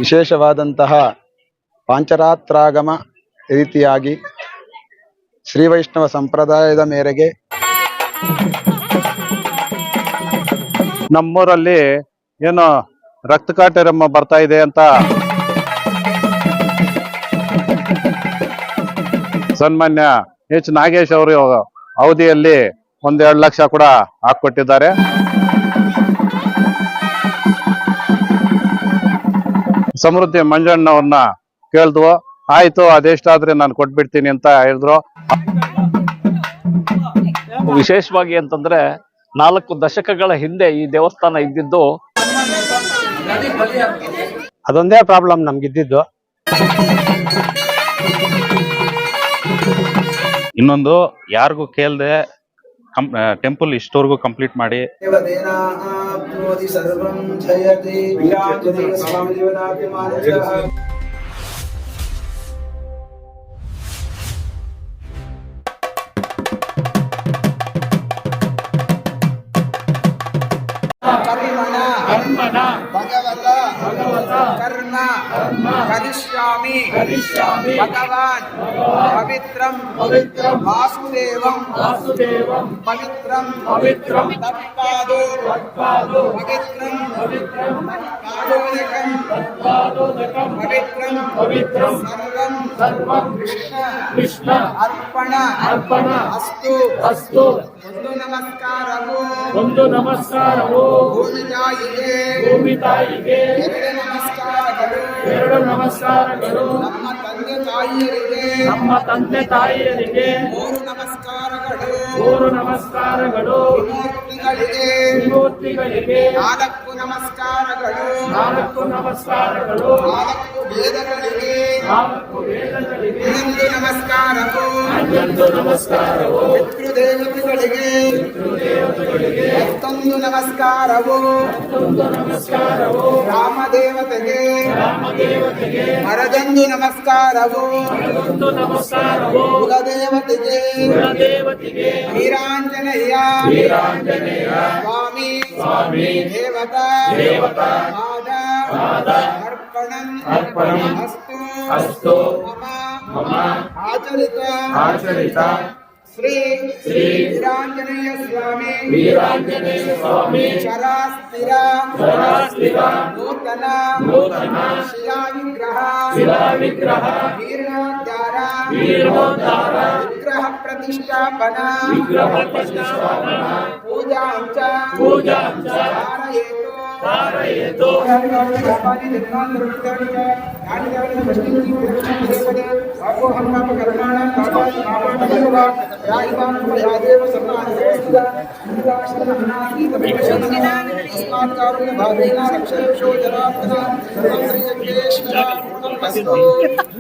ವಿಶೇಷವಾದಂತಹ ಪಾಂಚರಾತ್ರಾಗಮ ರೀತಿಯಾಗಿ ಶ್ರೀ ವೈಷ್ಣವ ಸಂಪ್ರದಾಯದ ಮೇರೆಗೆ ನಮ್ಮೂರಲ್ಲಿ ಏನೋ ರಕ್ತ ಕಾಟೇರಮ್ಮ ಬರ್ತಾ ಇದೆ ಅಂತ ಸನ್ಮಾನ್ಯ ಎಚ್ ನಾಗೇಶ್ ಅವರು ಅವಧಿಯಲ್ಲಿ 1-2 ಲಕ್ಷ ಕೂಡ ಹಾಕೊಟ್ಟಿದ್ದಾರೆ. ಸಮೃದ್ಧಿ ಮಂಜಣ್ಣವ್ರನ್ನ ಕೇಳಿದ್ವು, ಆಯ್ತು ಅದೆಷ್ಟಾದ್ರೆ ನಾನು ಕೊಟ್ಬಿಡ್ತೀನಿ ಅಂತ ಹೇಳಿದ್ರು. ವಿಶೇಷವಾಗಿ ಅಂತಂದ್ರೆ 4 ದಶಕಗಳ ಹಿಂದೆ ಈ ದೇವಸ್ಥಾನ ಇದ್ದಿದ್ದು. ಅದೊಂದೇ ಪ್ರಾಬ್ಲಮ್ ನಮ್ಗಿದ್ದಿದ್ದು. ಇನ್ನೊಂದು ಯಾರಿಗೂ ಕೇಳದೆ ಟೆಂಪಲ್ ಇಷ್ಟವರೆಗೂ ಕಂಪ್ಲೀಟ್ ಮಾಡಿ कर्म करिष्यामि भगवान् पवित्रं वासुदेवं पवित्रं तत्पादो पवित्रं तत्पादोदकं पवित्रं सर्वं कृष्ण अर्पण अस्तु ಒಂದು ನಮಸ್ಕಾರವು ಭೂಮಿ ತಾಯಿಗೆ ಎರಡು ನಮಸ್ಕಾರಗಳು ನಮ್ಮ ತಂದೆ ತಾಯಿಯರಿಗೆ ಮೂರು ನಮಸ್ಕಾರಗಳು ವಿಮೂರ್ತಿಗಳಿಗೆ ನಾಲ್ಕು ನಮಸ್ಕಾರಗಳು ನಾಲ್ಕು ವೇದಗಳಿಗೆ ಹನ್ನೊಂದು ನಮಸ್ಕಾರವು ಪಿತೃದೇವತೆಗಳಿಗೆ ಮತ್ತೊಂದು ನಮಸ್ಕಾರವು ರಾಮದೇವತೆಗೆ ಮರದೊಂದು ನಮಸ್ಕಾರವು ಕುಲದೇವತೆಗೆ ವೀರಾಂಜನೇಯ ಸ್ವಾಮಿ ದೇವತಾ ಅರ್ಪಣಂ ಅಸ್ತು ಮಮ ಆಚರಿತ ಶ್ರೀ ವೀರಾಂಜನೇಯ ಸ್ವಾಮಿ ಚರಾಸ್ಥಿರ ನೂತನ ಶಿಲಾವಿಗ್ರಹ ಜೀರ್ಣೋದ್ಧಾರ ವಿಗ್ರಹ ಪ್ರತಿಷ್ಠಾಪನ ಪೂಜಾಂಚ ಧಾರಯೇತು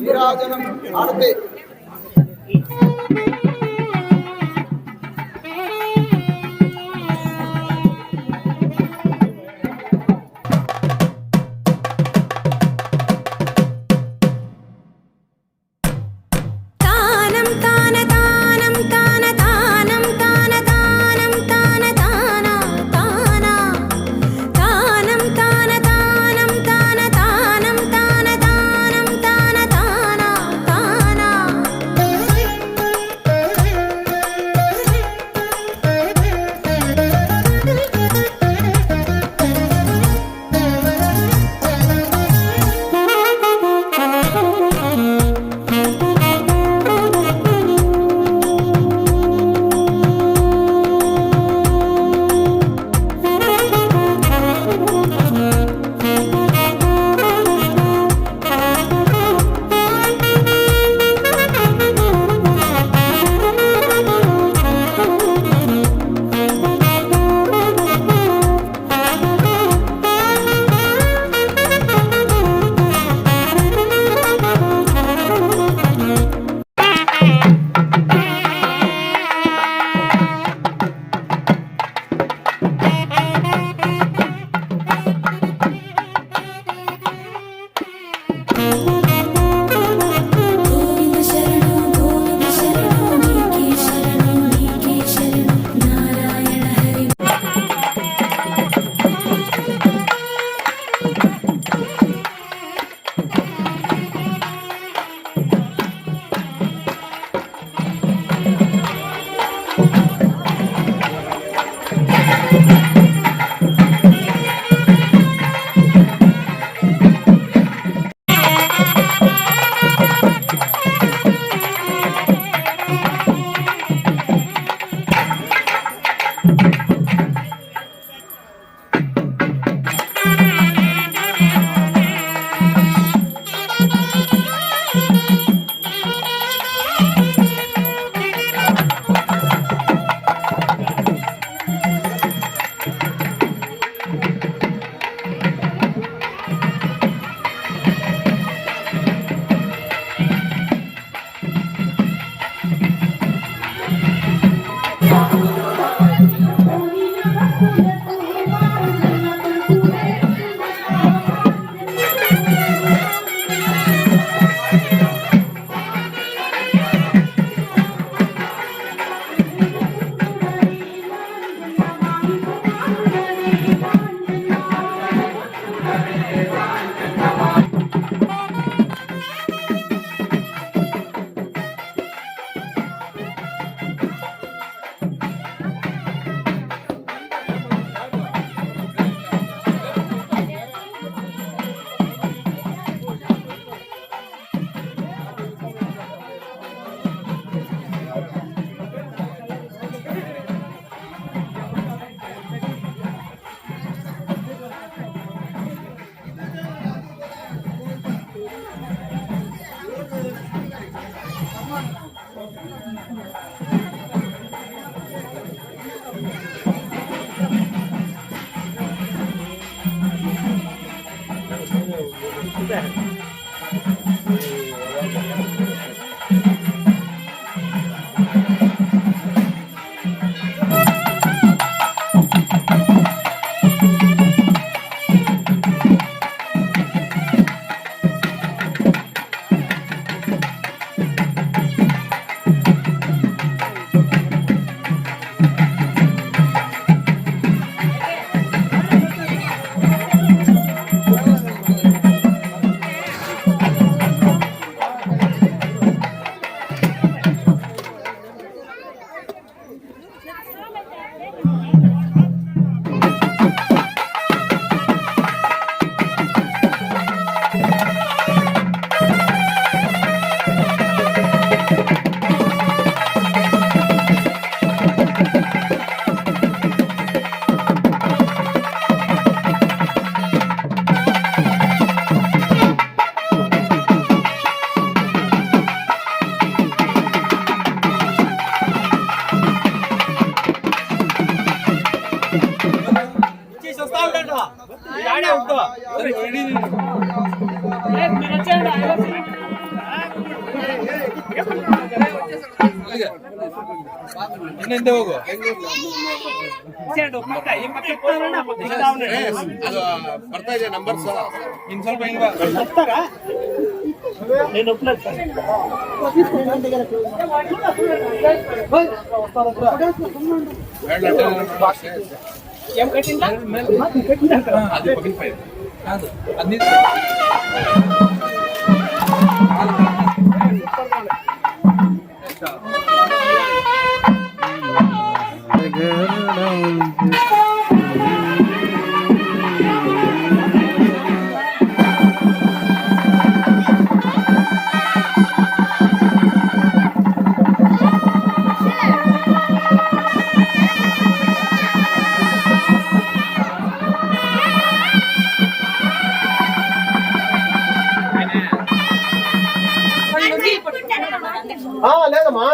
ವಿರಾಜನಂ ಆರ್ತೆ ಇನ್ನೆಂದೆ ಹೋಗು ಬರ್ತಾ ಇದೆ ನಂಬರ್ಸ್ ಇನ್ ಸ್ವಲ್ಪ ಹಿಂಗ್ లేదమ్మా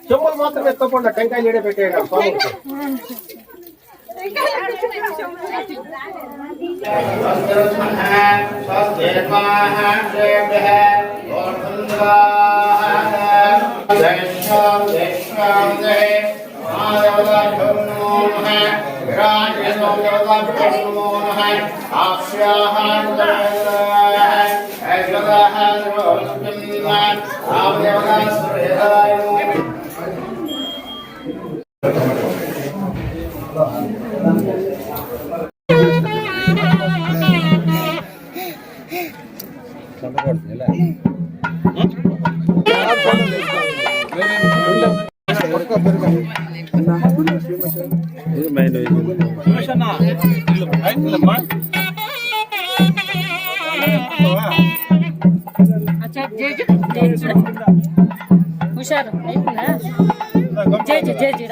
చెంబులు మాత్రమే తప్పకుండా టెంకాయ నీడే పెట్టేయడం ಹುಷಾರು ಜೈ ಜೈ ಜೈ ಜೈ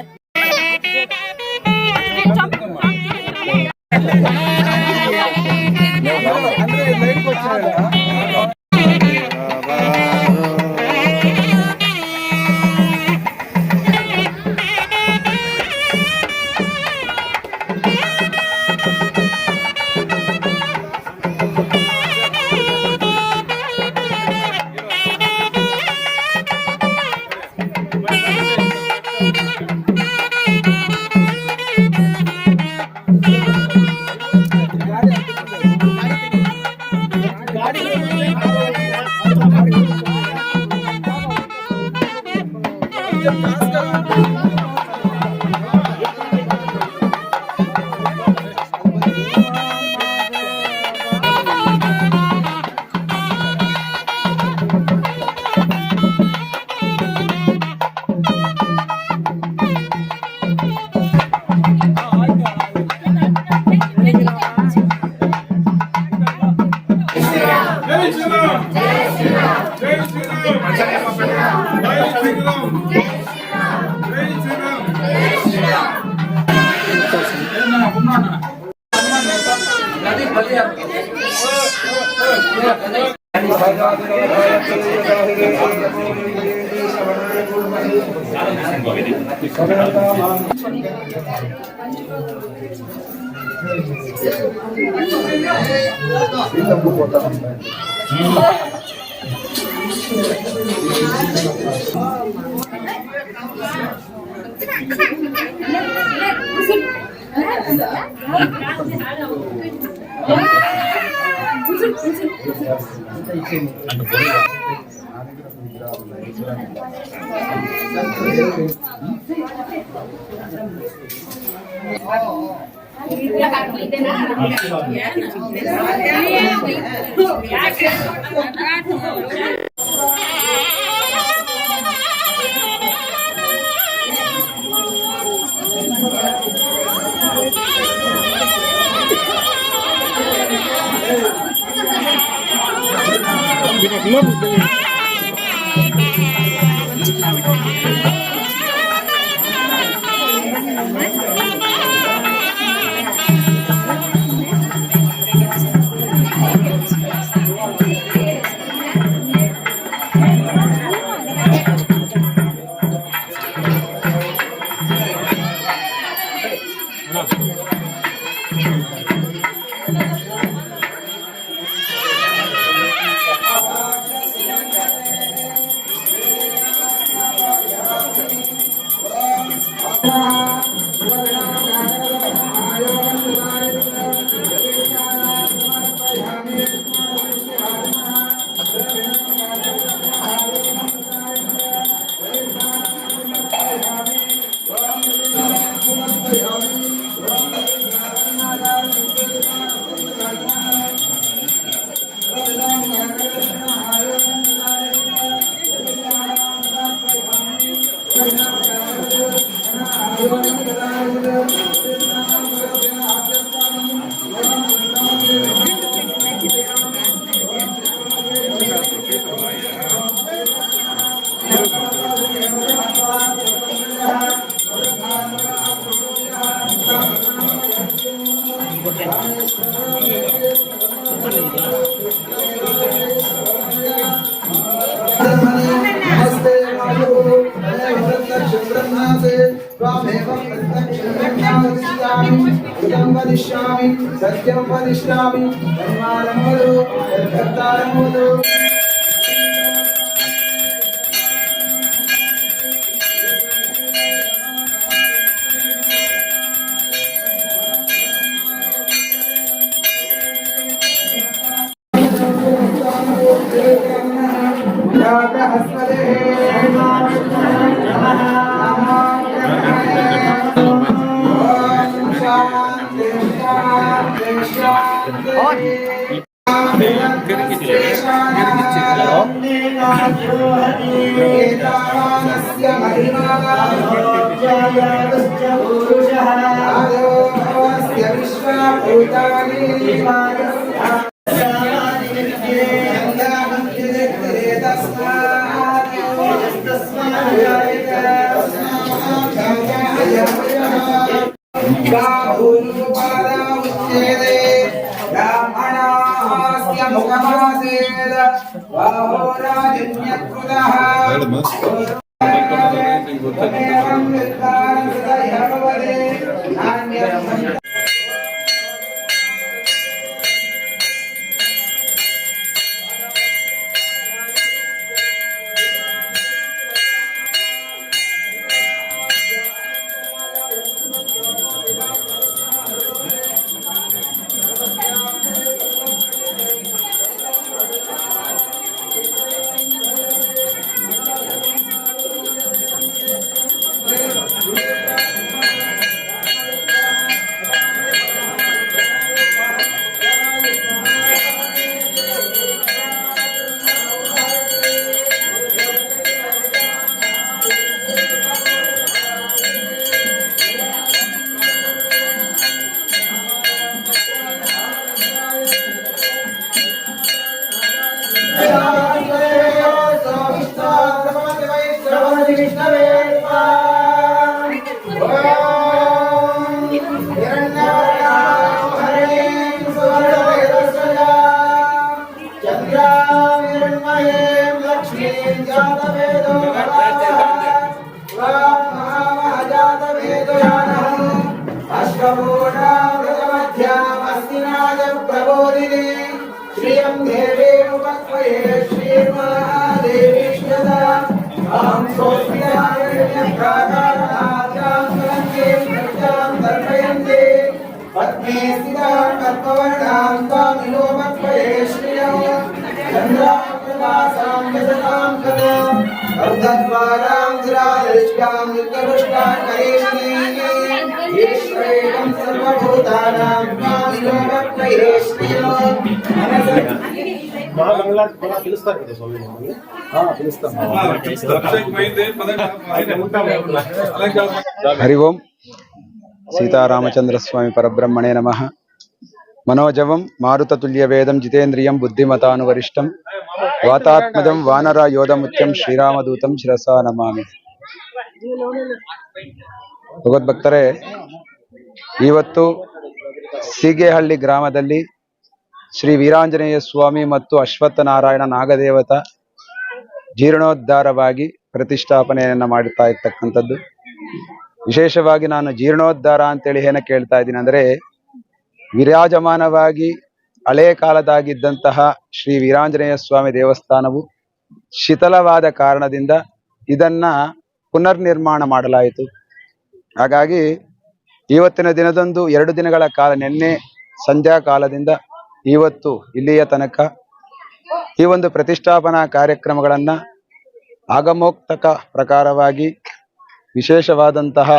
नमस्ते वायुः प्रत्यक्षं ब्रह्मासे त्वामेवं प्रत्यक्षं ब्रह्मावदिष्यामि इदं वदिष्यामि सत्यं वदिष्यामि धर्मानं वदो यद्धर्तारं वदो राज प्रबोधिनी श्रियं देवीमुपक्वये श्रीर्महादेवी श्रियदा अहं सोऽस्म्यां दर्शयन्ते पद्मे स्थितां कल्पवर्णां स्वामिनोपक्वये श्रियं चन्द्राप्रभासां यशसां कदा अर्धद्वारां जिरालिष्टां युक्तपुष्टां करेशिनीः ईश्वरेण सर्वभूतानां स्वामिनोपक्वये श्रियं పిలుస్తారు కదా స్వామి हरि ओम सीतारामचंद्र स्वामी परब्रह्मणे नमः। मनोजवं मारुततुल्यवेदं जितेन्द्रियं बुद्धिमतानुवरिष्ठं वातात्मजं वानरयोधमुख्यं श्रीरामदूतं शिरसा नमामि। ಭಗವದ್ಭಕ್ತರೇ, ಇವತ್ತು ಸೀಗೆಹಳ್ಳಿ ಗ್ರಾಮದಲ್ಲಿ ಶ್ರೀ ವೀರಾಂಜನೇಯ ಸ್ವಾಮಿ ಮತ್ತು ಅಶ್ವತ್ಥನಾರಾಯಣ ನಾಗದೇವತ ಜೀರ್ಣೋದ್ಧಾರವಾಗಿ ಪ್ರತಿಷ್ಠಾಪನೆಯನ್ನ ಮಾಡುತ್ತಾ ಇರ್ತಕ್ಕಂಥದ್ದು. ವಿಶೇಷವಾಗಿ ನಾನು ಜೀರ್ಣೋದ್ಧಾರ ಅಂತೇಳಿ ಏನಕ್ಕೆ ಕೇಳ್ತಾ ಇದ್ದೀನಿ ಅಂದ್ರೆ, ವಿರಾಜಮಾನವಾಗಿ ಹಳೆ ಕಾಲದಾಗಿದ್ದಂತಹ ಶ್ರೀ ವೀರಾಂಜನೇಯ ಸ್ವಾಮಿ ದೇವಸ್ಥಾನವು ಶಿಥಿಲವಾದ ಕಾರಣದಿಂದ ಇದನ್ನ ಪುನರ್ ನಿರ್ಮಾಣ ಮಾಡಲಾಯಿತು. ಹಾಗಾಗಿ ಇವತ್ತಿನ ದಿನದಂದು 2 ದಿನಗಳ ಕಾಲ, ನಿನ್ನೆ ಸಂಧ್ಯಾ ಕಾಲದಿಂದ ಇವತ್ತು ಇಲ್ಲಿಯ ತನಕ ಈ ಒಂದು ಪ್ರತಿಷ್ಠಾಪನಾ ಕಾರ್ಯಕ್ರಮಗಳನ್ನ ಆಗಮೋಕ್ತಕ ಪ್ರಕಾರವಾಗಿ ವಿಶೇಷವಾದಂತಹ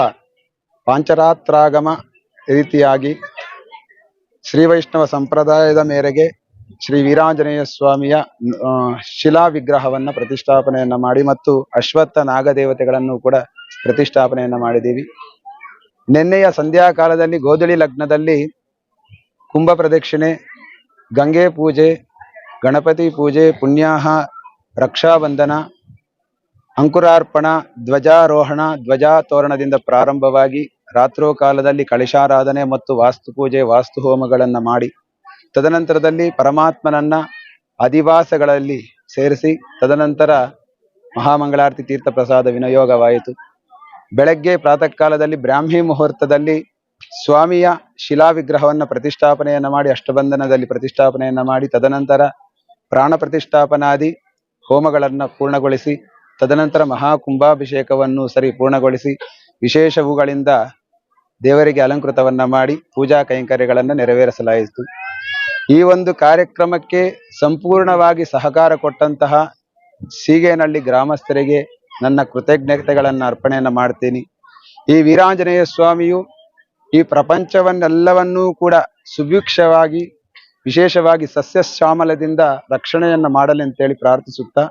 ಪಾಂಚರಾತ್ರಾಗಮ ರೀತಿಯಾಗಿ ಶ್ರೀ ವೈಷ್ಣವ ಸಂಪ್ರದಾಯದ ಮೇರೆಗೆ ಶ್ರೀ ವೀರಾಂಜನೇಯ ಸ್ವಾಮಿಯ ಶಿಲಾ ವಿಗ್ರಹವನ್ನ ಪ್ರತಿಷ್ಠಾಪನೆಯನ್ನ ಮಾಡಿ ಮತ್ತು ಅಶ್ವತ್ಥ ನಾಗದೇವತೆಗಳನ್ನು ಕೂಡ ಪ್ರತಿಷ್ಠಾಪನೆಯನ್ನ ಮಾಡಿದ್ದೀವಿ. ನಿನ್ನೆಯ ಸಂಧ್ಯಾ ಕಾಲದಲ್ಲಿ ಗೋಧುಳಿ ಲಗ್ನದಲ್ಲಿ ಕುಂಭ ಪ್ರದಕ್ಷಿಣೆ, ಗಂಗೆ ಪೂಜೆ, ಗಣಪತಿ ಪೂಜೆ, ಪುಣ್ಯಾಹ, ರಕ್ಷಾಬಂಧನ, ಅಂಕುರಾರ್ಪಣ, ಧ್ವಜಾರೋಹಣ, ಧ್ವಜಾತೋರಣದಿಂದ ಪ್ರಾರಂಭವಾಗಿ ರಾತ್ರೋ ಕಾಲದಲ್ಲಿ ಕಳಶಾರಾಧನೆ ಮತ್ತು ವಾಸ್ತು ಪೂಜೆ, ವಾಸ್ತು ಹೋಮಗಳನ್ನ ಮಾಡಿ ತದನಂತರದಲ್ಲಿ ಪರಮಾತ್ಮನನ್ನ ಅಧಿವಾಸಗಳಲ್ಲಿ ಸೇರಿಸಿ ತದನಂತರ ಮಹಾಮಂಗಳಾರತಿ ತೀರ್ಥ ಪ್ರಸಾದ ವಿನಿಯೋಗವಾಯಿತು. ಬೆಳಗ್ಗೆ ಪ್ರಾತಃ ಕಾಲದಲ್ಲಿ ಬ್ರಾಹ್ಮಿ ಮುಹೂರ್ತದಲ್ಲಿ ಸ್ವಾಮಿಯ ಶಿಲಾ ವಿಗ್ರಹವನ್ನ ಪ್ರತಿಷ್ಠಾಪನೆಯನ್ನ ಮಾಡಿ ಅಷ್ಟಬಂಧನದಲ್ಲಿ ಪ್ರತಿಷ್ಠಾಪನೆಯನ್ನ ಮಾಡಿ ತದನಂತರ ಪ್ರಾಣ ಪ್ರತಿಷ್ಠಾಪನಾದಿ ಹೋಮಗಳನ್ನ ಪೂರ್ಣಗೊಳಿಸಿ ತದನಂತರ ಮಹಾಕುಂಭಾಭಿಷೇಕವನ್ನು ಪೂರ್ಣಗೊಳಿಸಿ ವಿಶೇಷ ಹೂಗಳಿಂದ ದೇವರಿಗೆ ಅಲಂಕೃತವನ್ನ ಮಾಡಿ ಪೂಜಾ ಕೈಂಕರ್ಯಗಳನ್ನು ನೆರವೇರಿಸಲಾಯಿತು. ಈ ಒಂದು ಕಾರ್ಯಕ್ರಮಕ್ಕೆ ಸಂಪೂರ್ಣವಾಗಿ ಸಹಕಾರ ಕೊಟ್ಟಂತಹ ಸೀಗೇನಹಳ್ಳಿ ಗ್ರಾಮಸ್ಥರಿಗೆ ನನ್ನ ಕೃತಜ್ಞತೆಗಳನ್ನು ಅರ್ಪಣೆಯನ್ನ ಮಾಡ್ತೀನಿ. ಈ ವೀರಾಂಜನೇಯ ಸ್ವಾಮಿಯು ಈ ಪ್ರಪಂಚವನ್ನೆಲ್ಲವನ್ನೂ ಕೂಡ ಸುಭಿಕ್ಷವಾಗಿ ವಿಶೇಷವಾಗಿ ಸಸ್ಯಶ್ಯಾಮಲದಿಂದ ರಕ್ಷಣೆಯನ್ನ ಮಾಡಲಿ ಅಂತೇಳಿ ಪ್ರಾರ್ಥಿಸುತ್ತಾ,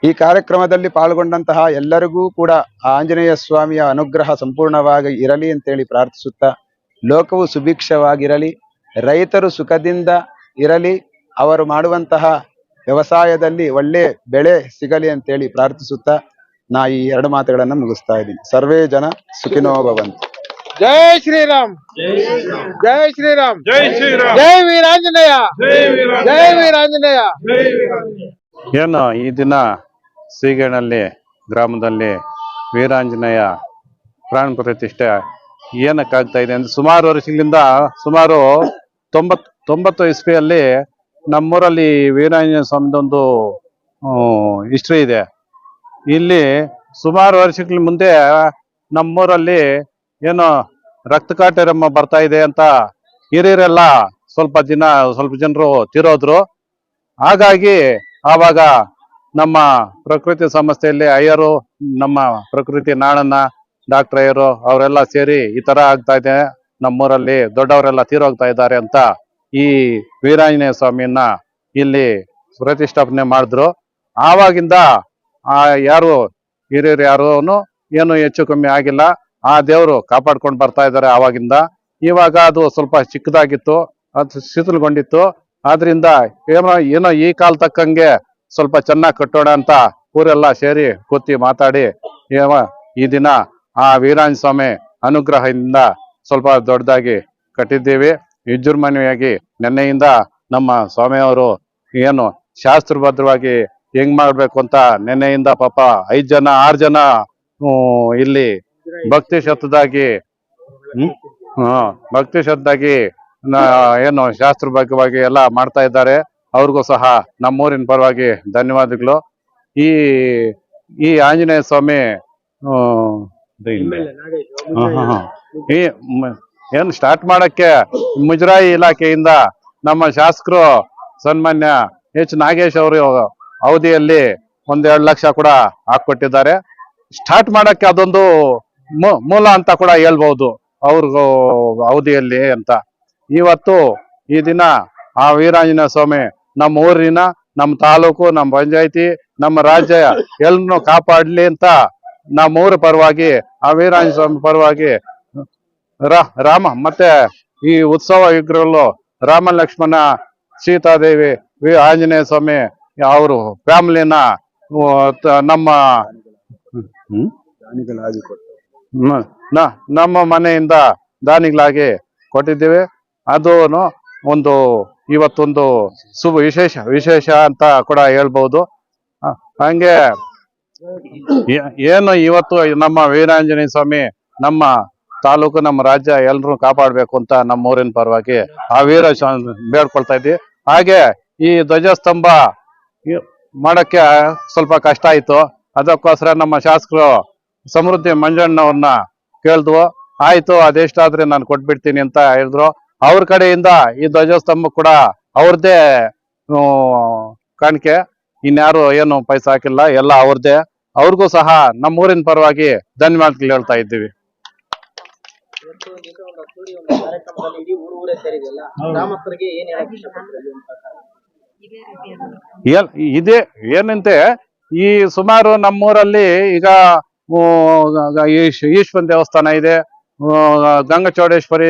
ಈ ಕಾರ್ಯಕ್ರಮದಲ್ಲಿ ಪಾಲ್ಗೊಂಡಂತಹ ಎಲ್ಲರಿಗೂ ಕೂಡ ಆಂಜನೇಯ ಸ್ವಾಮಿಯ ಅನುಗ್ರಹ ಸಂಪೂರ್ಣವಾಗಿ ಇರಲಿ ಅಂತೇಳಿ ಪ್ರಾರ್ಥಿಸುತ್ತಾ, ಲೋಕವು ಸುಭಿಕ್ಷವಾಗಿರಲಿ, ರೈತರು ಸುಖದಿಂದ ಇರಲಿ, ಅವರು ಮಾಡುವಂತಹ ವ್ಯವಸಾಯದಲ್ಲಿ ಒಳ್ಳೆ ಬೆಳೆ ಸಿಗಲಿ ಅಂತೇಳಿ ಪ್ರಾರ್ಥಿಸುತ್ತಾ ನಾ ಈ 2 ಮಾತುಗಳನ್ನು ಮುಗಿಸ್ತಾ ಇದ್ದೀನಿ. ಸರ್ವೇ ಜನ ಸುಖಿನೋ ಭವಂತು. ಜೈ ಶ್ರೀರಾಮ್, ಜೈ ಶ್ರೀರಾಮ್, ಜೈ ಶ್ರೀರಾಮ್, ಜೈ ವೀರಾಂಜನೇಯ, ಜೈ ವೀರಾಂಜನೇಯ. ಏನು ಈ ದಿನ ಸೀಗೇನಹಳ್ಳಿ ಗ್ರಾಮದಲ್ಲಿ ವೀರಾಂಜನೇಯ ಪ್ರಾಣ ಪ್ರತಿಷ್ಠೆ ಏನಕ್ಕಾಗ್ತಾ ಇದೆ ಅಂದ್ರೆ, ಸುಮಾರು ವರ್ಷಗಳಿಂದ ಸುಮಾರು 90 ಇಸ್ವಿಯಲ್ಲಿ ನಮ್ಮೂರಲ್ಲಿ ವೀರಾಂಜನೇಯ ಸ್ವಾಮಿದೊಂದು ಹಿಸ್ಟ್ರಿ ಇದೆ. ಇಲ್ಲಿ ಸುಮಾರು ವರ್ಷಗಳ ಮುಂದೆ ನಮ್ಮೂರಲ್ಲಿ ಏನೋ ರಕ್ತ ಕಾಟೇರಮ್ಮ ಬರ್ತಾ ಇದೆ ಅಂತ ಹಿರಿಯರೆಲ್ಲ ಸ್ವಲ್ಪ ಜನರು ತೀರೋದ್ರು. ಹಾಗಾಗಿ ಆವಾಗ ನಮ್ಮ ಪ್ರಕೃತಿ ಸಂಸ್ಥೆಯಲ್ಲಿ ಅಯ್ಯರು, ನಮ್ಮ ಪ್ರಕೃತಿ ನಾಳನ್ನ ಡಾಕ್ಟರ್ ಅಯ್ಯರು ಅವರೆಲ್ಲ ಸೇರಿ ಈ ತರ ಆಗ್ತಾ ಇದೆ, ನಮ್ಮೂರಲ್ಲಿ ದೊಡ್ಡವರೆಲ್ಲ ತೀರೋಗ್ತಾ ಇದ್ದಾರೆ ಅಂತ ಈ ವೀರಾಂಜನೇಯ ಸ್ವಾಮಿಯನ್ನ ಇಲ್ಲಿ ಪ್ರತಿಷ್ಠಾಪನೆ ಮಾಡಿದ್ರು. ಆವಾಗಿಂದ ಯಾರು ಹಿರಿಯರು ಯಾರು ಏನು ಹೆಚ್ಚು ಕಮ್ಮಿ ಆಗಿಲ್ಲ, ಆ ದೇವರು ಕಾಪಾಡ್ಕೊಂಡು ಬರ್ತಾ ಇದ್ದಾರೆ ಆವಾಗಿಂದ. ಇವಾಗ ಅದು ಸ್ವಲ್ಪ ಚಿಕ್ಕದಾಗಿತ್ತು, ಅದು ಶಿಥಿಲಗೊಂಡಿತ್ತು. ಆದ್ರಿಂದ ಏನೋ ಈ ಕಾಲ ತಕ್ಕಂಗೆ ಸ್ವಲ್ಪ ಚೆನ್ನಾಗಿ ಕಟ್ಟೋಣ ಅಂತ ಊರೆಲ್ಲ ಸೇರಿ ಕೂತಿ ಮಾತಾಡಿ ಈ ದಿನ ಆ ವೀರಾಂಜನೇಯ ಸ್ವಾಮಿ ಅನುಗ್ರಹದಿಂದ ಸ್ವಲ್ಪ ದೊಡ್ಡದಾಗಿ ಕಟ್ಟಿದ್ದೀವಿ. ವಿಜೃಂಭಣೆಯಾಗಿ ನಿನ್ನೆಯಿಂದ ನಮ್ಮ ಸ್ವಾಮಿಯವರು ಏನು ಶಾಸ್ತ್ರಬದ್ಧವಾಗಿ ಹೆಂಗ್ ಮಾಡ್ಬೇಕು ಅಂತ ನಿನ್ನೆಯಿಂದ ಪಾಪ 5 ಜನ 6 ಜನ ಇಲ್ಲಿ ಭಕ್ತಿ ಶ್ರದ್ಧಾಗಿ ಏನು ಶಾಸ್ತ್ರಬದ್ಧವಾಗಿ ಎಲ್ಲ ಮಾಡ್ತಾ ಇದ್ದಾರೆ. ಅವ್ರಿಗೂ ಸಹ ನಮ್ಮೂರಿನ ಪರವಾಗಿ ಧನ್ಯವಾದಗಳು. ಈ ಈ ಆಂಜನೇಯ ಸ್ವಾಮಿ ಈ ಏನು ಸ್ಟಾರ್ಟ್ ಮಾಡಕ್ಕೆ ಮುಜರಾಯಿ ಇಲಾಖೆಯಿಂದ ನಮ್ಮ ಶಾಸಕರು ಸನ್ಮಾನ್ಯ ಎಚ್ ನಾಗೇಶ್ ಅವರು ಅವಧಿಯಲ್ಲಿ 1-2 ಲಕ್ಷ ಕೂಡ ಹಾಕೊಟ್ಟಿದ್ದಾರೆ. ಸ್ಟಾರ್ಟ್ ಮಾಡಕ್ಕೆ ಅದೊಂದು ಮೂಲ ಅಂತ ಕೂಡ ಹೇಳ್ಬಹುದು ಅವ್ರಿಗೂ ಅವಧಿಯಲ್ಲಿ ಅಂತ. ಇವತ್ತು ಈ ದಿನ ಆ ವೀರಾಂಜನೇಯ ಸ್ವಾಮಿ ನಮ್ಮ ಊರಿನ, ನಮ್ಮ ತಾಲೂಕು, ನಮ್ಮ ಪಂಚಾಯತಿ, ನಮ್ಮ ರಾಜ್ಯ ಎಲ್ಲರನ್ನು ಕಾಪಾಡ್ಲಿ ಅಂತ ನಮ್ಮ ಊರ ಪರವಾಗಿ ಆ ವೀರಾಂಜನೇಯ ಸ್ವಾಮಿ ಪರವಾಗಿ ರಾಮ ಮತ್ತೆ ಈ ಉತ್ಸವ ವಿಗ್ರಹಗಳು ರಾಮ ಲಕ್ಷ್ಮಣ ಸೀತಾದೇವಿ ಆಂಜನೇಯ ಸ್ವಾಮಿ ಅವರು ಫ್ಯಾಮಿಲಿನ ನಮ್ಮ ನಮ್ಮ ಮನೆಯಿಂದ ದಾನಿಗಳಾಗಿ ಕೊಟ್ಟಿದ್ದೇವೆ. ಅದು ಒಂದು ಇವತ್ತೊಂದು ವಿಶೇಷ ಅಂತ ಕೂಡ ಹೇಳ್ಬಹುದು. ಹಂಗೆ ಏನು ಇವತ್ತು ನಮ್ಮ ವೀರಾಂಜನೇಯ ಸ್ವಾಮಿ ನಮ್ಮ ತಾಲೂಕು, ನಮ್ಮ ರಾಜ್ಯ ಎಲ್ಲರೂ ಕಾಪಾಡಬೇಕು ಅಂತ ನಮ್ಮ ಊರಿನ ಪರವಾಗಿ ಆ ವೀರ ಬೇಡ್ಕೊಳ್ತಾ ಇದ್ವಿ. ಹಾಗೆ ಈ ಧ್ವಜಸ್ತಂಭ ಮಾಡಕ್ಕೆ ಸ್ವಲ್ಪ ಕಷ್ಟ ಆಯ್ತು. ಅದಕ್ಕೋಸ್ಕರ ನಮ್ಮ ಶಾಸಕರು ಸಮೃದ್ಧಿ ಮಂಜಣ್ಣವ್ರನ್ನ ಕೇಳಿದ್ವು. ಆಯ್ತು, ಅದೆಷ್ಟಾದ್ರೆ ನಾನು ಕೊಟ್ಬಿಡ್ತೀನಿ ಅಂತ ಹೇಳಿದ್ರು. ಅವ್ರ ಕಡೆಯಿಂದ ಈ ಧ್ವಜಸ್ತಂಭ ಕೂಡ ಅವ್ರದ್ದೇ ಕಾಣಿಕೆ, ಇನ್ಯಾರು ಏನು ಪೈಸಾ ಹಾಕಿಲ್ಲ, ಎಲ್ಲ ಅವ್ರದ್ದೇ. ಅವ್ರಿಗೂ ಸಹ ನಮ್ಮೂರಿನ ಪರವಾಗಿ ಧನ್ಯವಾದಗಳು ಹೇಳ್ತಾ ಇದ್ದೀವಿ. ಇದೇ ಏನಂತೆ ಈ ಸುಮಾರು ನಮ್ಮೂರಲ್ಲಿ ಈಗ ಈಶ್ವರನ ದೇವಸ್ಥಾನ ಇದೆ, ಗಂಗಚೌಡೇಶ್ವರಿ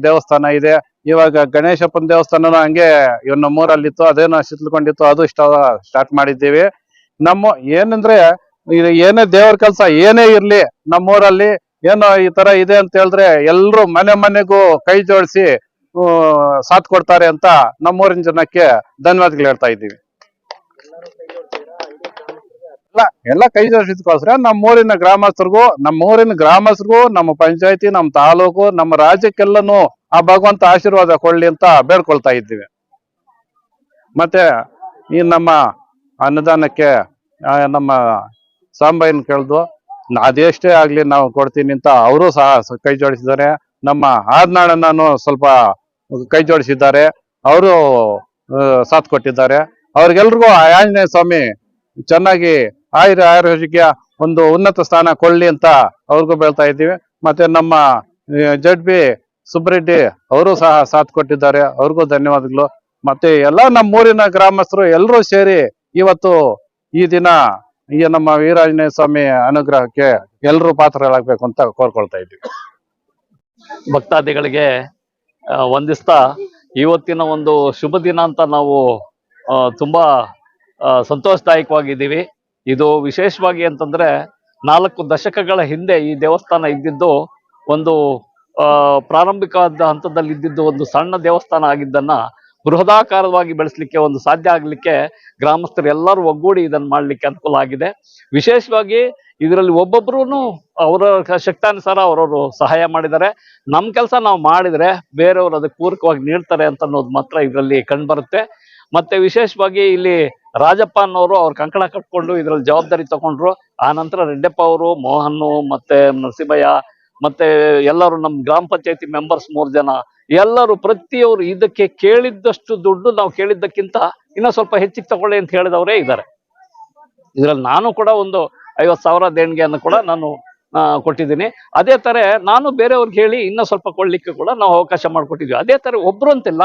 ದೇವಸ್ಥಾನ ಇದೆ. ಇವಾಗ ಗಣೇಶಪ್ಪನ ದೇವಸ್ಥಾನನೂ ಹಂಗೆ ನಮ್ಮೂರಲ್ಲಿತ್ತು, ಅದೇನೋ ಶಿಥಿಲಗೊಂಡಿತ್ತು, ಅದು ಸ್ಟಾರ್ಟ್ ಮಾಡಿದ್ದೀವಿ. ಏನಂದ್ರೆ ಏನೇ ದೇವ್ರ ಕೆಲಸ ಏನೇ ಇರ್ಲಿ ನಮ್ಮೂರಲ್ಲಿ ಏನೋ ಈ ತರ ಇದೆ ಅಂತ ಹೇಳಿದ್ರೆ ಎಲ್ರು ಮನೆಗೂ ಕೈ ಜೋಡಿಸಿ ಸಾಥ್ ಕೊಡ್ತಾರೆ ಅಂತ ನಮ್ಮೂರಿನ ಜನಕ್ಕೆ ಧನ್ಯವಾದಗಳು ಹೇಳ್ತಾ ಇದ್ದೀವಿ. ಎಲ್ಲ ಕೈ ಜೋಡಿಸಿದಕ್ಕೋಸ್ಕರ ನಮ್ಮೂರಿನ ಗ್ರಾಮಸ್ಥರಿಗೂ ನಮ್ಮ ಪಂಚಾಯತಿ, ನಮ್ಮ ತಾಲೂಕು, ನಮ್ಮ ರಾಜ್ಯಕ್ಕೆಲ್ಲನೂ ಆ ಭಗವಂತ ಆಶೀರ್ವಾದ ಕೊಡ್ಲಿ ಅಂತ ಬೇಡ್ಕೊಳ್ತಾ ಇದ್ದೀವಿ. ಮತ್ತೆ ಈ ನಮ್ಮ ಅನ್ನದಾನಕ್ಕೆ ನಮ್ಮ ಸಾಂಬಯ್ಯನ ಕೇಳ್ದು ಅದೆಷ್ಟೇ ಆಗ್ಲಿ ನಾವು ಕೊಡ್ತೀನಿ ಅಂತ ಅವರು ಸಹ ಕೈ ಜೋಡಿಸಿದ್ದಾರೆ. ನಮ್ಮ ಆದ್ನಾಳನ್ನು ಸ್ವಲ್ಪ ಕೈ ಜೋಡಿಸಿದ್ದಾರೆ, ಅವರು ಸಾಥ್ ಕೊಟ್ಟಿದ್ದಾರೆ. ಅವ್ರಿಗೆಲ್ರಿಗೂ ಆಂಜನೇಯ ಸ್ವಾಮಿ ಚೆನ್ನಾಗಿ ಆರೋಗ್ಯ ಒಂದು ಉನ್ನತ ಸ್ಥಾನ ಕೊಳ್ಳಿ ಅಂತ ಅವ್ರಿಗೂ ಬೇಳ್ತಾ ಇದ್ದೀವಿ. ಮತ್ತೆ ನಮ್ಮ ಜಡ್.ಬಿ. ಸುಬ್ಬರೆಡ್ಡಿ ಅವರು ಸಹ ಸಾಥ್ ಕೊಟ್ಟಿದ್ದಾರೆ, ಅವ್ರಿಗೂ ಧನ್ಯವಾದಗಳು. ಮತ್ತೆ ಎಲ್ಲ ನಮ್ಮೂರಿನ ಗ್ರಾಮಸ್ಥರು ಎಲ್ಲರೂ ಸೇರಿ ಇವತ್ತು ಈ ದಿನ ಈ ನಮ್ಮ ವೀರಾಂಜನೇಯ ಸ್ವಾಮಿ ಅನುಗ್ರಹಕ್ಕೆ ಎಲ್ಲರೂ ಪಾತ್ರರಾಗಬೇಕು ಅಂತ ಕೋರ್ಕೊಳ್ತಾ ಇದ್ದೀವಿ. ಭಕ್ತಾದಿಗಳಿಗೆ ವಂದಿಸ್ತಾ ಇವತ್ತಿನ ಒಂದು ಶುಭ ದಿನ ಅಂತ ನಾವು ತುಂಬಾ ಸಂತೋಷದಾಯಕವಾಗಿದ್ದೀವಿ. ಇದು ವಿಶೇಷವಾಗಿ ಅಂತಂದ್ರೆ 4 ದಶಕಗಳ ಹಿಂದೆ ಈ ದೇವಸ್ಥಾನ ಇದ್ದಿದ್ದು ಒಂದು ಪ್ರಾರಂಭಿಕವಾದ ಹಂತದಲ್ಲಿ ಇದ್ದಿದ್ದು ಒಂದು ಸಣ್ಣ ದೇವಸ್ಥಾನ ಆಗಿದ್ದನ್ನ ಬೃಹದಾಕಾರವಾಗಿ ಬೆಳೆಸಲಿಕ್ಕೆ ಒಂದು ಸಾಧ್ಯ ಆಗ್ಲಿಕ್ಕೆ ಗ್ರಾಮಸ್ಥರು ಎಲ್ಲರೂ ಒಗ್ಗೂಡಿ ಇದನ್ನು ಮಾಡ್ಲಿಕ್ಕೆ ಅನುಕೂಲ ಆಗಿದೆ. ವಿಶೇಷವಾಗಿ ಇದರಲ್ಲಿ ಒಬ್ಬೊಬ್ರು ಅವರ ಶಕ್ತಾನುಸಾರ ಅವರವರು ಸಹಾಯ ಮಾಡಿದ್ದಾರೆ. ನಮ್ಮ ಕೆಲಸ ನಾವು ಮಾಡಿದ್ರೆ ಬೇರೆಯವರು ಅದಕ್ಕೆ ಪೂರಕವಾಗಿ ನೀಡ್ತಾರೆ ಅಂತ ಅನ್ನೋದು ಮಾತ್ರ ಇದರಲ್ಲಿ ಕಂಡುಬರುತ್ತೆ. ಮತ್ತೆ ವಿಶೇಷವಾಗಿ ಇಲ್ಲಿ ರಾಜಪ್ಪ ಅನ್ನೋರು ಅವ್ರ ಕಂಕಣ ಕಟ್ಕೊಂಡು ಇದರಲ್ಲಿ ಜವಾಬ್ದಾರಿ ತಗೊಂಡ್ರು. ಆ ನಂತರ ರೆಡ್ಡಪ್ಪ ಅವರು, ಮೋಹನ್, ಮತ್ತೆ ನರಸಿಂಹಯ್ಯ, ಮತ್ತೆ ಎಲ್ಲರೂ ನಮ್ಮ ಗ್ರಾಮ ಪಂಚಾಯತಿ ಮೆಂಬರ್ಸ್ 3 ಜನ ಎಲ್ಲರೂ ಪ್ರತಿಯವರು ಇದಕ್ಕೆ ಕೇಳಿದ್ದಷ್ಟು ದುಡ್ಡು ನಾವು ಕೇಳಿದ್ದಕ್ಕಿಂತ ಇನ್ನೂ ಸ್ವಲ್ಪ ಹೆಚ್ಚಿಗೆ ತಗೊಳ್ಳಿ ಅಂತ ಹೇಳಿದವರೇ ಇದ್ದಾರೆ. ಇದರಲ್ಲಿ ನಾನು ಕೂಡ ಒಂದು 50,000 ದೇಣಿಗೆಯನ್ನು ಕೂಡ ನಾನು ಕೊಟ್ಟಿದ್ದೀನಿ. ಅದೇ ತರ ನಾನು ಬೇರೆಯವ್ರಿಗೆ ಹೇಳಿ ಇನ್ನೂ ಸ್ವಲ್ಪ ಕೊಡ್ಲಿಕ್ಕೆ ಕೂಡ ನಾವು ಅವಕಾಶ ಮಾಡಿಕೊಟ್ಟಿದ್ವಿ. ಅದೇ ತರ ಒಬ್ರು ಅಂತಿಲ್ಲ,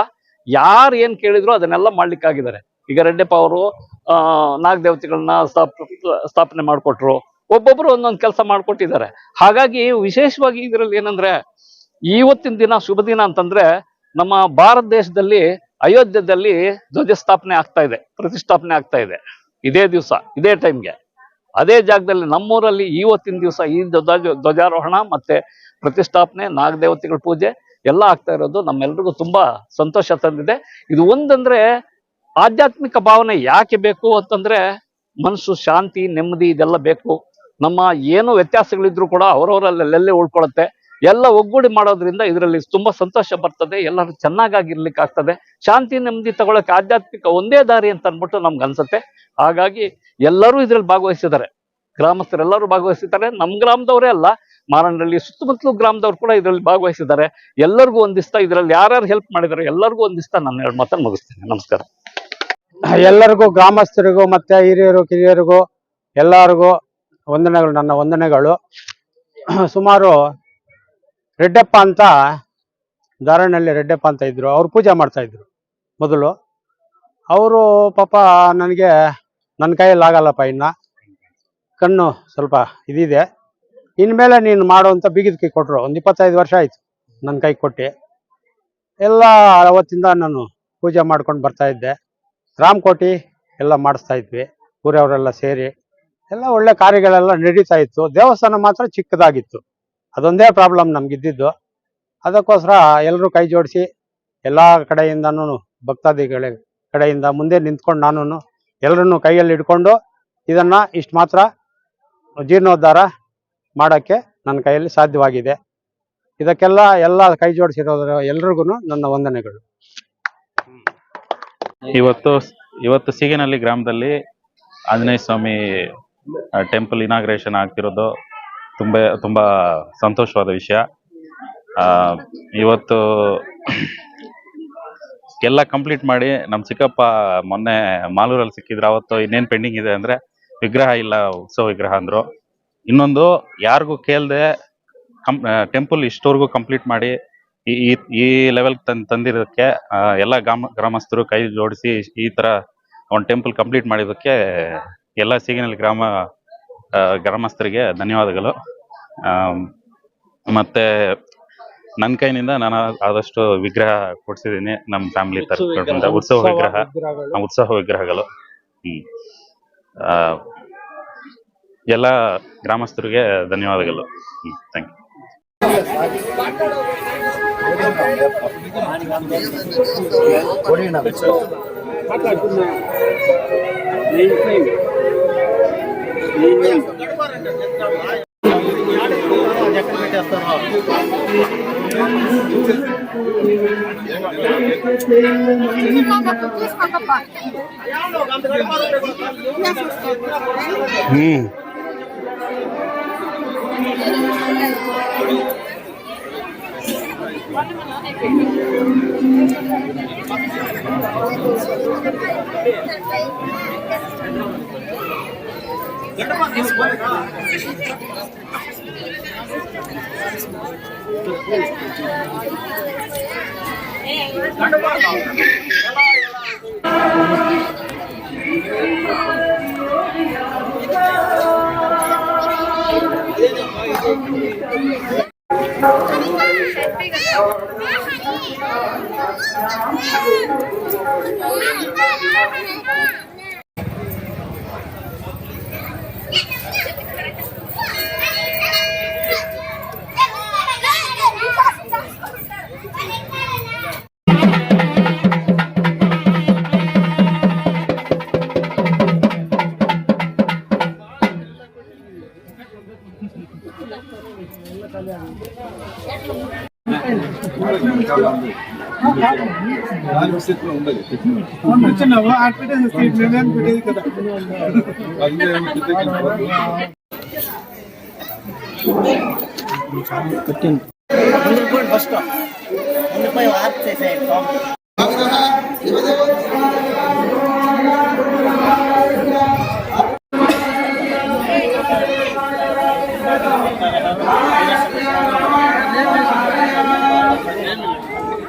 ಯಾರು ಏನ್ ಕೇಳಿದ್ರು ಅದನ್ನೆಲ್ಲ ಮಾಡ್ಲಿಕ್ಕಾಗಿದ್ದಾರೆ. ಈಗ ರೆಡ್ಡಪ್ಪ ಅವರು ನಾಗದೇವತೆಗಳನ್ನ ಸ್ಥಾಪನೆ ಮಾಡಿಕೊಟ್ರು, ಒಬ್ಬೊಬ್ರು ಒಂದೊಂದು ಕೆಲಸ ಮಾಡ್ಕೊಟ್ಟಿದ್ದಾರೆ. ಹಾಗಾಗಿ ವಿಶೇಷವಾಗಿ ಇದರಲ್ಲಿ ಏನಂದ್ರೆ ಇವತ್ತಿನ ದಿನ ಶುಭ ದಿನ ಅಂತಂದ್ರೆ ನಮ್ಮ ಭಾರತ ದೇಶದಲ್ಲಿ ಅಯೋಧ್ಯದಲ್ಲಿ ಧ್ವಜಸ್ಥಾಪನೆ ಆಗ್ತಾ ಇದೆ, ಪ್ರತಿಷ್ಠಾಪನೆ ಆಗ್ತಾ ಇದೆ. ಇದೇ ದಿವಸ ಇದೇ ಟೈಮ್ಗೆ ಅದೇ ಜಾಗದಲ್ಲಿ ನಮ್ಮೂರಲ್ಲಿ ಇವತ್ತಿನ ದಿವಸ ಈ ಧ್ವಜಾರೋಹಣ ಮತ್ತೆ ಪ್ರತಿಷ್ಠಾಪನೆ, ನಾಗದೇವತೆಗಳ ಪೂಜೆ ಎಲ್ಲ ಆಗ್ತಾ ಇರೋದು ನಮ್ಮೆಲ್ರಿಗೂ ತುಂಬಾ ಸಂತೋಷ ತಂದಿದೆ. ಇದು ಒಂದಂದ್ರೆ ಆಧ್ಯಾತ್ಮಿಕ ಭಾವನೆ ಯಾಕೆ ಬೇಕು ಅಂತಂದ್ರೆ ಮನಸ್ಸು ಶಾಂತಿ, ನೆಮ್ಮದಿ ಇದೆಲ್ಲ ಬೇಕು. ನಮ್ಮ ಏನು ವ್ಯತ್ಯಾಸಗಳಿದ್ರು ಕೂಡ ಅವರವರಲ್ಲೆಲ್ಲೇ ಉಳ್ಕೊಳುತ್ತೆ. ಎಲ್ಲ ಒಗ್ಗೂಡಿ ಮಾಡೋದ್ರಿಂದ ಇದರಲ್ಲಿ ತುಂಬಾ ಸಂತೋಷ ಬರ್ತದೆ. ಎಲ್ಲರೂ ಚೆನ್ನಾಗಿರ್ಲಿಕ್ಕೆ ಆಗ್ತದೆ. ಶಾಂತಿ ನೆಮ್ಮದಿ ತಗೊಳಕ್ಕೆ ಆಧ್ಯಾತ್ಮಿಕ ಒಂದೇ ದಾರಿ ಅಂತ ಅನ್ಬಿಟ್ಟು ನಮ್ಗೆ ಅನ್ಸುತ್ತೆ. ಹಾಗಾಗಿ ಎಲ್ಲರೂ ಇದ್ರಲ್ಲಿ ಭಾಗವಹಿಸಿದ್ದಾರೆ, ಗ್ರಾಮಸ್ಥರೆಲ್ಲರೂ ಭಾಗವಹಿಸಿದ್ದಾರೆ. ನಮ್ಮ ಗ್ರಾಮದವರೇ ಅಲ್ಲ, ಮಾರನಹಳ್ಳಿ ಸುತ್ತಮುತ್ತಲು ಗ್ರಾಮದವ್ರು ಕೂಡ ಇದರಲ್ಲಿ ಭಾಗವಹಿಸಿದ್ದಾರೆ. ಎಲ್ಲರಿಗೂ ಒಂದಿಸ್ತಾ ಇದರಲ್ಲಿ ಯಾರ್ಯಾರು ಹೆಲ್ಪ್ ಮಾಡಿದ್ದಾರೆ ಎಲ್ಲರಿಗೂ ಒಂದಿಸ್ತಾ ನಾನು 2 ಮಾತನ್ನು ಮುಗಿಸ್ತೇನೆ. ನಮಸ್ಕಾರ. ಎಲ್ಲರಿಗೂ, ಗ್ರಾಮಸ್ಥರಿಗೂ ಮತ್ತೆ ಹಿರಿಯರು ಕಿರಿಯರಿಗೂ ಎಲ್ಲರಿಗೂ ವಂದನೆಗಳು, ನನ್ನ ವಂದನೆಗಳು. ಸುಮಾರು ರೆಡ್ಡಪ್ಪ ಅಂತ, ಧಾರಣಹಳ್ಳಿ ರೆಡ್ಡಪ್ಪ ಅಂತ ಇದ್ರು, ಅವ್ರು ಪೂಜೆ ಮಾಡ್ತಾ ಇದ್ರು ಮೊದಲು. ಅವರು ಪಾಪ ನನಗೆ ನನ್ನ ಕೈಯಲ್ಲಿ ಆಗಲ್ಲಪ್ಪ, ಇನ್ನ ಕಣ್ಣು ಸ್ವಲ್ಪ ಇದಿದೆ, ಇನ್ಮೇಲೆ ನೀನು ಮಾಡು ಅಂತ ಬೀಗದ ಕೈ ಕೊಟ್ಟರು. ಒಂದು 25 ವರ್ಷ ಆಯ್ತು ನನ್ನ ಕೈ ಕೊಟ್ಟು. ಎಲ್ಲ ಅವತ್ತಿಂದ ನಾನು ಪೂಜೆ ಮಾಡ್ಕೊಂಡು ಬರ್ತಾ ಇದ್ದೆ. ರಾಮಕೋಟಿ ಎಲ್ಲ ಮಾಡಿಸ್ತಾ ಇದ್ವಿ, ಊರವರೆಲ್ಲ ಸೇರಿ ಎಲ್ಲ ಒಳ್ಳೆ ಕಾರ್ಯಗಳೆಲ್ಲ ನಡೀತಾ ಇತ್ತು. ದೇವಸ್ಥಾನ ಮಾತ್ರ ಚಿಕ್ಕದಾಗಿತ್ತು, ಅದೊಂದೇ ಪ್ರಾಬ್ಲಮ್ ನಮ್ಗಿದ್ದಿದ್ದು. ಅದಕ್ಕೋಸ್ಕರ ಎಲ್ಲರೂ ಕೈ ಜೋಡಿಸಿ ಎಲ್ಲ ಕಡೆಯಿಂದನೂ ಭಕ್ತಾದಿಗಳ ಕಡೆಯಿಂದ ಮುಂದೆ ನಿಂತ್ಕೊಂಡು ನಾನು ಎಲ್ಲರನ್ನು ಕೈಯಲ್ಲಿ ಹಿಡ್ಕೊಂಡು ಇದನ್ನ ಇಷ್ಟು ಮಾತ್ರ ಜೀರ್ಣೋದ್ಧಾರ ಮಾಡೋಕ್ಕೆ ನನ್ನ ಕೈಯಲ್ಲಿ ಸಾಧ್ಯವಾಗಿದೆ. ಇದಕ್ಕೆಲ್ಲ ಎಲ್ಲ ಕೈ ಜೋಡಿಸಿರೋದ್ರ ಎಲ್ರಿಗೂ ನನ್ನ ವಂದನೆಗಳು. ಇವತ್ತು ಸೀಗೇನಹಳ್ಳಿ ಗ್ರಾಮದಲ್ಲಿ ಆಂಜನೇಯ ಸ್ವಾಮಿ ಟೆಂಪಲ್ ಇನಾಗ್ರೇಷನ್ ಆಗ್ತಿರೋದು ತುಂಬಾ ಸಂತೋಷವಾದ ವಿಷಯ. ಇವತ್ತು ಎಲ್ಲ ಕಂಪ್ಲೀಟ್ ಮಾಡಿ ನಮ್ಮ ಚಿಕ್ಕಪ್ಪ ಮೊನ್ನೆ ಮಾಲೂರಲ್ಲಿ ಸಿಕ್ಕಿದ್ರು. ಅವತ್ತು ಇನ್ನೇನು ಪೆಂಡಿಂಗ್ ಇದೆ ಅಂದ್ರೆ ವಿಗ್ರಹ ಇಲ್ಲ, ಉತ್ಸವ ವಿಗ್ರಹ ಅಂದ್ರು. ಇನ್ನೊಂದು ಯಾರಿಗೂ ಕೇಳದೆ ಟೆಂಪಲ್ ಇಷ್ಟವರೆಗೂ ಕಂಪ್ಲೀಟ್ ಮಾಡಿ ಈ ಲೆವೆಲ್ ತಂದಿರೋದಕ್ಕೆ ಎಲ್ಲ ಗ್ರಾಮಸ್ಥರು ಕೈ ಜೋಡಿಸಿ ಈ ತರ ಒಂದು ಟೆಂಪಲ್ ಕಂಪ್ಲೀಟ್ ಮಾಡಿದ್ದಕ್ಕೆ ಎಲ್ಲ ಸೀಗೇನಹಳ್ಳಿ ಗ್ರಾಮಸ್ಥರಿಗೆ ಧನ್ಯವಾದಗಳು. ಮತ್ತೆ ನನ್ನ ಕೈನಿಂದ ನಾನು ಆದಷ್ಟು ವಿಗ್ರಹ ಕೊಡ್ಸಿದ್ದೀನಿ ನಮ್ಮ ಫ್ಯಾಮಿಲಿ ತರಫಿಂದ, ಉತ್ಸವ ವಿಗ್ರಹಗಳು. ಎಲ್ಲ ಗ್ರಾಮಸ್ಥರಿಗೆ ಧನ್ಯವಾದಗಳು. ಥ್ಯಾಂಕ್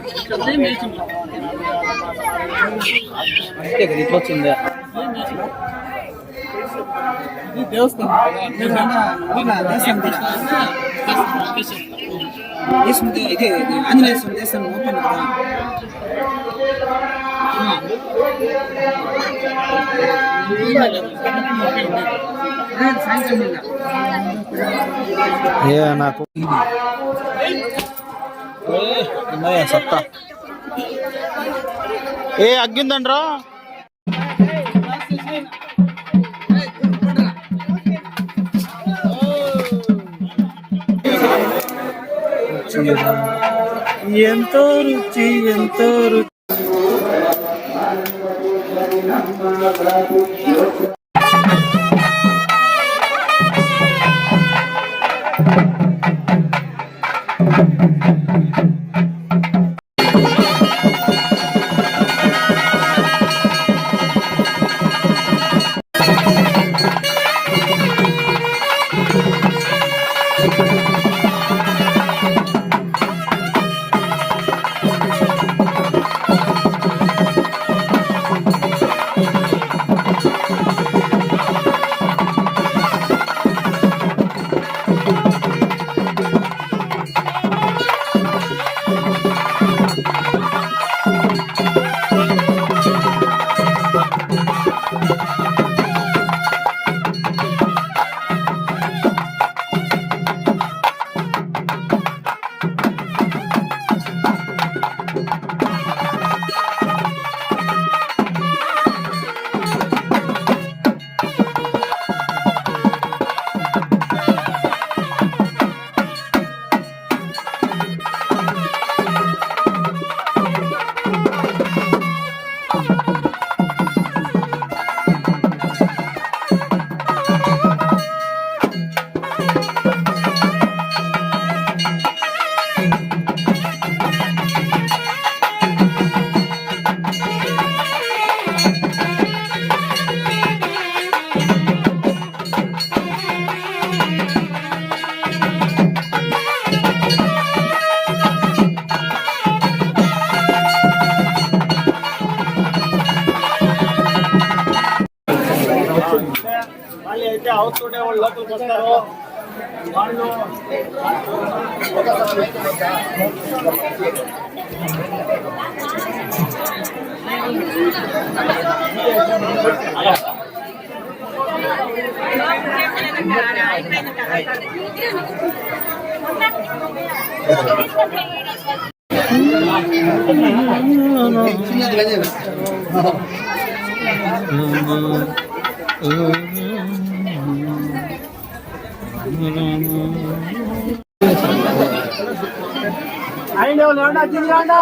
ಆಂಜನೇಯ ಸ್ವಾಮಿ ದೇವಸ್ಥಾನ ಓಪನ್ ಸತ್ತ ಅಗ್ಗಿಂದನ್ರ రుచిరా ఎంతో రుచి ఎంతో రుచి. వాళ్ళు అయితే అవుతుంటే వాళ్ళు లోపలికి వస్తారు. వాళ్ళు ఆయన లేకుండా తిరిగాడా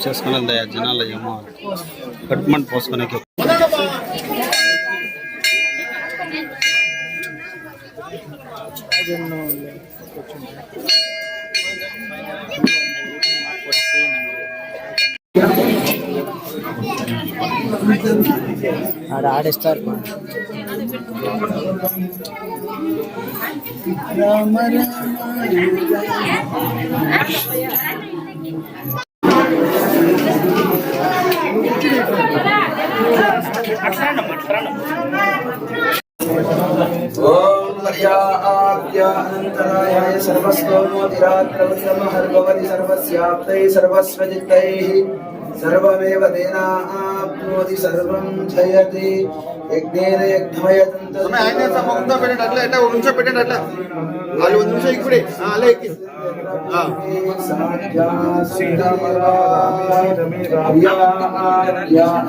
చేసుకుని జనాలు ఏమో కట్టుమంట పోసుకునే ఆడేస్తారు. రామ अनन्तरायाय सर्वस्तोमोतिरात्रवृतमहर्भवति सर्वस्याप्तैः सर्वस्वजित्तैः सर्वमेव तेनाप्नोति सर्वं जयति यज्ञेन यज्ञमयतं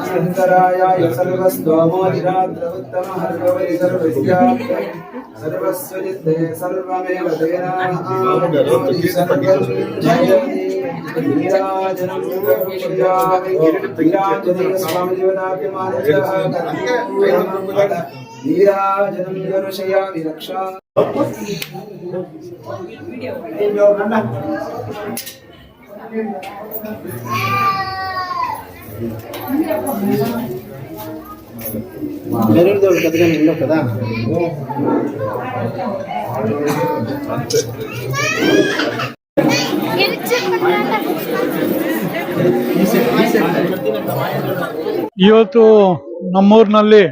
अनन्तरायाय सर्वस्तोमोतिरात्रवृतमहर्भवति सर्वस्याप्तैः सर्वस्वजित्ते सर्वमेव तेनाप्नोति सर्वं जयति नीराजनं स्वामी नीराजनं दर्शयामि रक्षा ಇವತ್ತು ನಮ್ಮೂರಿನಲ್ಲಿ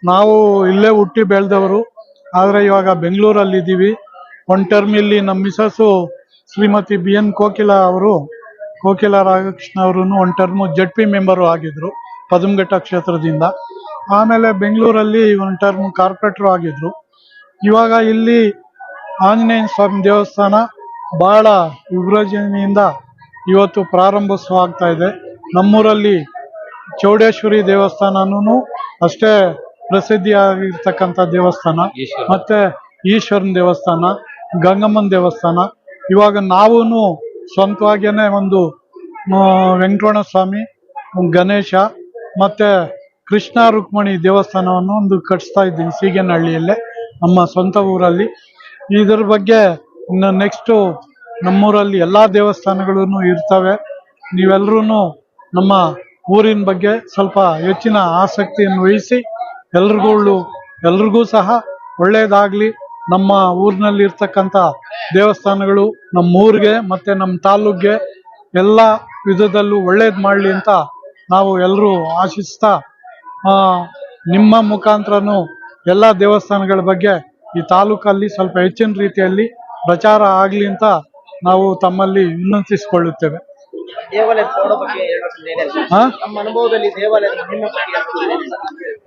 ನಾವು ಇಲ್ಲೇ ಹುಟ್ಟಿ ಬೆಳೆದವರು, ಆದರೆ ಇವಾಗ ಬೆಂಗಳೂರಲ್ಲಿ ಇದ್ದೀವಿ. ಒಂದು ಟರ್ಮ್ ಇಲ್ಲಿ ನಮ್ಮ ಮಿಸಸ್ಸು ಶ್ರೀಮತಿ ಬಿ ಎನ್ ಕೋಕಿಲ ರಾಧಾಕೃಷ್ಣ ಅವರು ಒಂದು ಟರ್ಮು ZP ಮೆಂಬರು ಆಗಿದ್ರು ಪದಮಘಟ್ಟ ಕ್ಷೇತ್ರದಿಂದ. ಆಮೇಲೆ ಬೆಂಗಳೂರಲ್ಲಿ ಒಂದು ಟರ್ಮ್ ಕಾರ್ಪೊರೇಟ್ರು ಆಗಿದ್ರು. ಇವಾಗ ಇಲ್ಲಿ ಆಂಜನೇಯ ಸ್ವಾಮಿ ದೇವಸ್ಥಾನ ಬಹಳ ವಿಜೃಂಭಣೆಯಿಂದ ಇವತ್ತು ಪ್ರಾರಂಭೋತ್ಸವ ಆಗ್ತಾ ಇದೆ. ನಮ್ಮೂರಲ್ಲಿ ಚೌಡೇಶ್ವರಿ ದೇವಸ್ಥಾನನೂ ಅಷ್ಟೇ ಪ್ರಸಿದ್ಧಿಯಾಗಿರ್ತಕ್ಕಂಥ ದೇವಸ್ಥಾನ, ಮತ್ತೆ ಈಶ್ವರನ ದೇವಸ್ಥಾನ, ಗಂಗಮ್ಮನ ದೇವಸ್ಥಾನ. ಇವಾಗ ನಾವು ಸ್ವಂತವಾಗೇನೆ ಒಂದು ವೆಂಕಟರಮಣ ಸ್ವಾಮಿ, ಗಣೇಶ ಮತ್ತೆ ಕೃಷ್ಣ ರುಕ್ಮಿಣಿ ದೇವಸ್ಥಾನವನ್ನು ಒಂದು ಕಟ್ಟಿಸ್ತಾ ಇದ್ದೀನಿ ಸೀಗೇನಹಳ್ಳಿಯಲ್ಲೇ, ನಮ್ಮ ಸ್ವಂತ ಊರಲ್ಲಿ. ಇದ್ರ ಬಗ್ಗೆ ಇನ್ನು ನೆಕ್ಸ್ಟು ನಮ್ಮೂರಲ್ಲಿ ಎಲ್ಲ ದೇವಸ್ಥಾನಗಳೂ ಇರ್ತವೆ. ನೀವೆಲ್ಲರೂ ನಮ್ಮ ಊರಿನ ಬಗ್ಗೆ ಸ್ವಲ್ಪ ಹೆಚ್ಚಿನ ಆಸಕ್ತಿಯನ್ನು ವಹಿಸಿ ಎಲ್ರಿಗೂ ಸಹ ಒಳ್ಳೆಯದಾಗಲಿ. ನಮ್ಮ ಊರಿನಲ್ಲಿ ಇರ್ತಕ್ಕಂಥ ದೇವಸ್ಥಾನಗಳು ನಮ್ಮ ಊರಿಗೆ ಮತ್ತು ನಮ್ಮ ತಾಲೂಕಿಗೆ ಎಲ್ಲ ವಿಧದಲ್ಲೂ ಒಳ್ಳೇದು ಮಾಡಲಿ ಅಂತ ನಾವು ಎಲ್ಲರೂ ಆಶಿಸ್ತಾ, ನಿಮ್ಮ ಮುಖಾಂತರನೂ ಎಲ್ಲ ದೇವಸ್ಥಾನಗಳ ಬಗ್ಗೆ ಈ ತಾಲೂಕಲ್ಲಿ ಸ್ವಲ್ಪ ಹೆಚ್ಚಿನ ರೀತಿಯಲ್ಲಿ ಪ್ರಚಾರ ಆಗಲಿ ಅಂತ ನಾವು ತಮ್ಮಲ್ಲಿ ವಿನಂತಿಸಿಕೊಳ್ಳುತ್ತೇವೆ.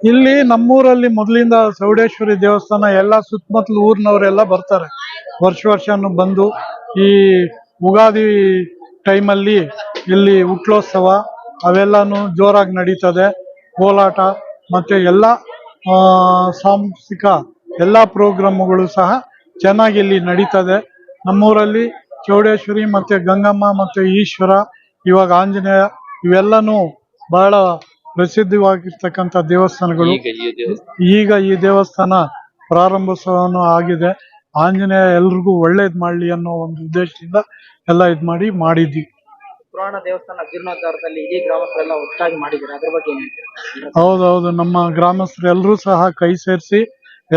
ಇಲ್ಲಿ ನಮ್ಮೂರಲ್ಲಿ ಮೊದಲಿಂದ ಚೌಡೇಶ್ವರಿ ದೇವಸ್ಥಾನ ಎಲ್ಲ ಸುತ್ತಮುತ್ತಲು ಊರಿನವರೆಲ್ಲ ಬರ್ತಾರೆ. ವರ್ಷನೂ ಬಂದು ಈ ಉಗಾದಿ ಟೈಮಲ್ಲಿ ಇಲ್ಲಿ ಹುಟ್ಲೋತ್ಸವ ಅವೆಲ್ಲನೂ ಜೋರಾಗಿ ನಡೀತದೆ. ಕೋಲಾಟ ಮತ್ತೆ ಎಲ್ಲ ಸಾಂಸ್ಕೃತಿಕ ಎಲ್ಲ ಪ್ರೋಗ್ರಾಮ್ಗಳು ಸಹ ಚೆನ್ನಾಗಿ ಇಲ್ಲಿ ನಡೀತದೆ. ನಮ್ಮೂರಲ್ಲಿ ಚೌಡೇಶ್ವರಿ ಮತ್ತೆ ಗಂಗಮ್ಮ ಮತ್ತೆ ಈಶ್ವರ, ಇವಾಗ ಆಂಜನೇಯ, ಇವೆಲ್ಲನೂ ಬಹಳ ಪ್ರಸಿದ್ಧವಾಗಿರ್ತಕ್ಕಂಥ ದೇವಸ್ಥಾನಗಳು. ಈಗ ಈ ದೇವಸ್ಥಾನ ಪ್ರಾರಂಭೋತ್ಸವನೂ ಆಗಿದೆ. ಆಂಜನೇಯ ಎಲ್ರಿಗೂ ಒಳ್ಳೇದು ಮಾಡಲಿ ಅನ್ನೋ ಒಂದು ಉದ್ದೇಶದಿಂದ ಎಲ್ಲ ಮಾಡಿದ್ವಿ. ಪುರಾಣ ದೇವಸ್ಥಾನ ಜೀರ್ಣೋದ್ಧಾರದಲ್ಲಿ ಇಡೀ ಗ್ರಾಮಸ್ಥರೆಲ್ಲ ಒಟ್ಟಾಗಿ ಮಾಡಿದ್ದಾರೆ, ಅದ್ರ ಬಗ್ಗೆ ಏನು ಹೇಳ್ತೀರಾ? ಹೌದೌದು, ನಮ್ಮ ಗ್ರಾಮಸ್ಥರು ಎಲ್ಲರೂ ಸಹ ಕೈ ಸೇರಿಸಿ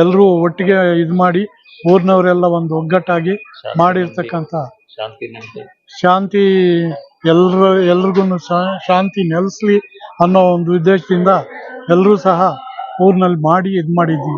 ಎಲ್ಲರೂ ಒಟ್ಟಿಗೆ ಮಾಡಿ ಊರಿನವರೆಲ್ಲ ಒಂದು ಒಗ್ಗಟ್ಟಾಗಿ ಮಾಡಿರ್ತಕ್ಕಂಥ ಶಾಂತಿ ಎಲ್ರಿಗೂ ಶಾಂತಿ ನೆಲೆಸಲಿ ಅನ್ನೋ ಒಂದು ಉದ್ದೇಶದಿಂದ ಎಲ್ಲರೂ ಸಹ ಊರಿನಲ್ಲಿ ಮಾಡಿದ್ವಿ.